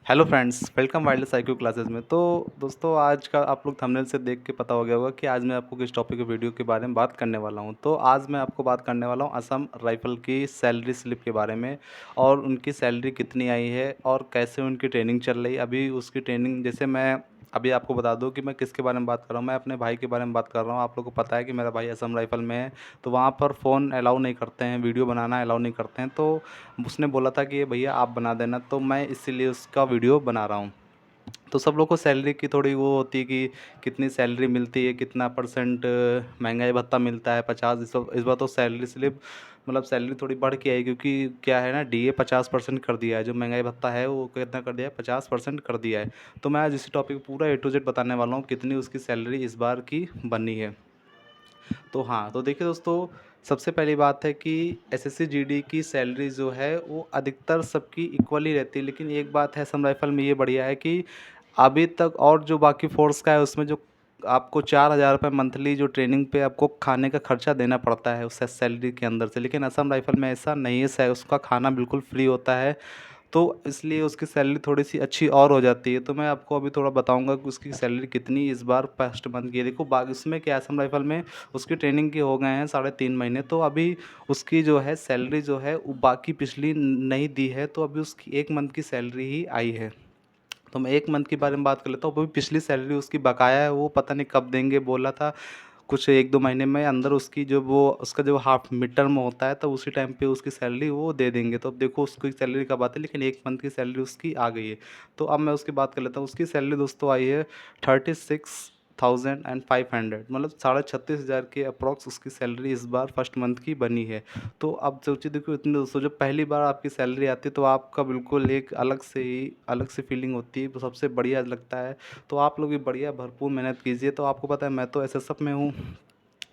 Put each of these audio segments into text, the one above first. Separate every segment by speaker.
Speaker 1: Hello friends, welcome वाइल्डलेस IQ classes में। तो दोस्तों, आज का आप लोग थंबनेल से देख के पता हो गया होगा कि आज मैं आपको किस टॉपिक वीडियो के बारे में बात करने वाला हूं। तो आज मैं आपको बात करने वाला हूं असम राइफल की सैलरी स्लिप के बारे में, और उनकी सैलरी कितनी आई है और कैसे उनकी ट्रेनिंग चल रही है। अभी उसकी ट्रेनिंग, जैसे मैं अभी आपको बता दूं कि मैं किसके बारे में बात कर रहा हूँ। मैं अपने भाई के बारे में बात कर रहा हूँ। आप लोगों को पता है कि मेरा भाई असम राइफल में है, तो वहाँ पर फ़ोन अलाउ नहीं करते हैं, वीडियो बनाना अलाउ नहीं करते हैं। तो उसने बोला था कि ये भैया आप बना देना, तो मैं इसीलिए उसका वीडियो बना रहा हूँ। तो सब लोग को सैलरी की थोड़ी वो होती है कि कितनी सैलरी मिलती है, कितना परसेंट महंगाई भत्ता मिलता है, 50। इस बार तो सैलरी स्लिप मतलब सैलरी थोड़ी बढ़ के आई, क्योंकि क्या है ना, डीए 50% कर दिया है। जो महंगाई भत्ता है वो कितना कर दिया है, 50% कर दिया है। तो मैं आज इसी टॉपिक पूरा ए टू जेड बताने वाला हूँ कितनी उसकी सैलरी इस बार की बनी है। तो हाँ, तो देखिए दोस्तों, सबसे पहली बात है कि एसएससी जीडी की सैलरी जो है वो अधिकतर सबकी इक्वल ही रहती है। लेकिन एक बात है, असम राइफल में ये बढ़िया है कि अभी तक और जो बाकी फोर्स का है उसमें जो आपको 4,000 रुपये मंथली जो ट्रेनिंग पे आपको खाने का खर्चा देना पड़ता है उस सैलरी के अंदर से। लेकिन असम राइफल में ऐसा नहीं है, उसका खाना बिल्कुल फ्री होता है। तो इसलिए उसकी सैलरी थोड़ी-सी अच्छी और हो जाती है। तो मैं आपको अभी थोड़ा बताऊँगा कि उसकी सैलरी कितनी इस बार फर्स्ट मंथ की है। देखो, बाग इसमें क्या है, असम राइफ़ल में उसकी ट्रेनिंग के हो गए हैं साढ़े 3 महीने, तो अभी उसकी जो है सैलरी जो है वो बाकी पिछली नहीं दी है, तो अभी उसकी 1 मंथ की सैलरी ही आई है। तो मैं 1 मंथ के बारे में बात कर लेता हूँ। अभी पिछली सैलरी उसकी बकाया है, वो पता नहीं कब देंगे, बोला था कुछ 1-2 महीने में अंदर। उसकी जो वो उसका जो हाफ मिड टर्म होता है, तो उसी टाइम पे उसकी सैलरी वो दे देंगे। तो अब देखो उसकी सैलरी कब आती है, लेकिन 1 मंथ की सैलरी उसकी आ गई है। तो अब मैं उसकी बात कर लेता हूँ। उसकी सैलरी दोस्तों आई है 36,500, मतलब 36,500 के अप्रॉक्स उसकी सैलरी इस बार फर्स्ट मंथ की बनी है। तो अब सोचिए, देखो इतने दोस्तों, जब पहली बार आपकी सैलरी आती है तो आपका बिल्कुल एक अलग से फीलिंग होती है, तो सबसे बढ़िया लगता है। तो आप लोग भी बढ़िया भरपूर मेहनत कीजिए। तो आपको पता है मैं तो एसएसएफ में हूँ,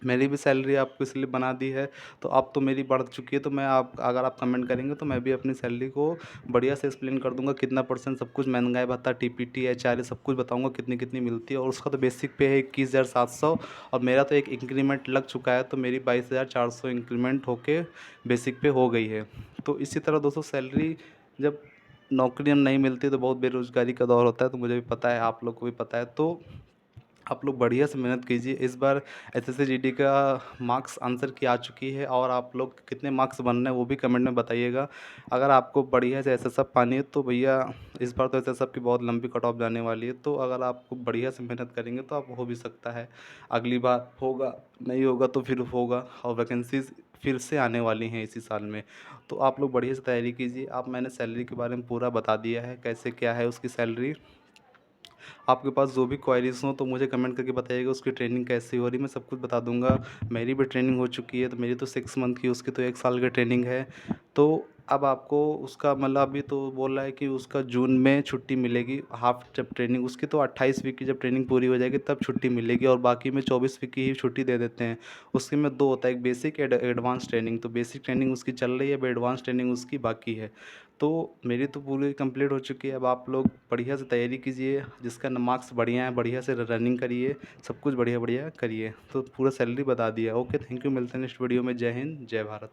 Speaker 1: मेरी भी सैलरी आपको इसलिए बना दी है। तो अब तो मेरी बढ़ चुकी है, तो मैं आप अगर आप कमेंट करेंगे तो मैं भी अपनी सैलरी को बढ़िया से एक्सप्लेन कर दूंगा, कितना परसेंट सब कुछ, महंगाई भत्ता, टीपीटी, एचआरए, सब कुछ बताऊंगा कितनी कितनी मिलती है। और उसका तो बेसिक पे है 21,700, और मेरा तो एक इंक्रीमेंट लग चुका है, तो मेरी 22,400 इंक्रीमेंट होके बेसिक पे हो गई है। तो इसी तरह दोस्तों, सैलरी जब नौकरियाँ नहीं मिलती तो बहुत बेरोज़गारी का दौर होता है, तो मुझे भी पता है, आप लोग को भी पता है। तो आप लोग बढ़िया से मेहनत कीजिए। इस बार एसएससी जीडी का मार्क्स आंसर की आ चुकी है, और आप लोग कितने मार्क्स बन रहे हैं वो भी कमेंट में बताइएगा। अगर आपको बढ़िया से एसएसएफ पानी है तो भैया इस बार तो एसएसएफ की बहुत लंबी कट ऑफ जाने वाली है। तो अगर आपको बढ़िया से मेहनत करेंगे तो आप हो भी सकता है। अगली बार होगा, नहीं होगा तो फिर होगा, और वैकेंसीज फिर से आने वाली हैं इसी साल में। तो आप लोग बढ़िया से तैयारी कीजिए। आप मैंने सैलरी के बारे में पूरा बता दिया है, कैसे क्या है उसकी सैलरी। आपके पास जो भी क्वेरीज़ हों तो मुझे कमेंट करके बताइएगा, उसकी ट्रेनिंग कैसी हो रही है, मैं सब कुछ बता दूंगा। मेरी भी ट्रेनिंग हो चुकी है, तो मेरी तो 6 मंथ की, उसकी तो 1 साल की ट्रेनिंग है। तो अब आपको उसका मतलब अभी तो बोल रहा है कि उसका जून में छुट्टी मिलेगी, हाफ जब ट्रेनिंग उसकी, तो 28 वीक की जब ट्रेनिंग पूरी हो जाएगी तब छुट्टी मिलेगी, और बाकी में 24 वीक की ही छुट्टी दे देते हैं। उसके में 2 होता है, एक बेसिक एडवांस ट्रेनिंग। तो बेसिक ट्रेनिंग उसकी चल रही है, अब एडवांस ट्रेनिंग उसकी बाकी है। तो मेरी तो पूरी कंप्लीट हो चुकी है। अब आप लोग बढ़िया से तैयारी कीजिए, जिसका मार्क्स बढ़िया है बढ़िया से रनिंग करिए, सब कुछ बढ़िया बढ़िया करिए। तो पूरा सैलरी बता दिया। ओके, थैंक यू, मिलते हैं नेक्स्ट वीडियो में। जय हिंद, जय भारत।